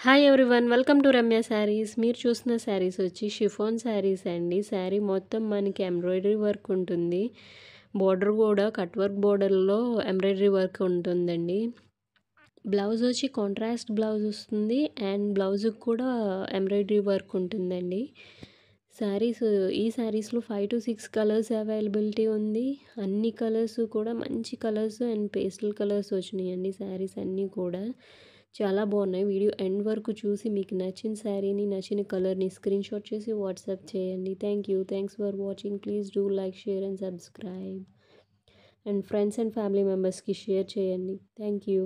Hi everyone, welcome to Ramya saris. మీరు చూస్తున్న శారీస్ వచ్చి షిఫాన్ శారీస్ అండి. శారీ మొత్తం మనకి ఎంబ్రాయిడరీ వర్క్ ఉంటుంది. బోర్డర్ కూడా కట్ వర్క్ బోర్డర్లో ఎంబ్రాయిడరీ వర్క్ ఉంటుందండి. బ్లౌజ్ వచ్చి కాంట్రాస్ట్ బ్లౌజ్ వస్తుంది అండ్ బ్లౌజ్కి కూడా ఎంబ్రాయిడరీ వర్క్ ఉంటుందండి. ఈ శారీస్లో 5 to 6 కలర్స్ అవైలబిలిటీ ఉంది. అన్ని కలర్స్ కూడా మంచి కలర్స్ అండ్ పేస్టల్ కలర్స్ వచ్చినాయండి. శారీస్ అన్నీ కూడా చాలా బాగున్నాయి. వీడియో ఎండ్ వరకు చూసి మీకు నచ్చిన శారీని, నచ్చిన కలర్ని స్క్రీన్ షాట్ చేసి వాట్సాప్ చేయండి. Thanks for watching. Please do like, share and subscribe. And friends and family మెంబర్స్కి షేర్ చేయండి. Thank you.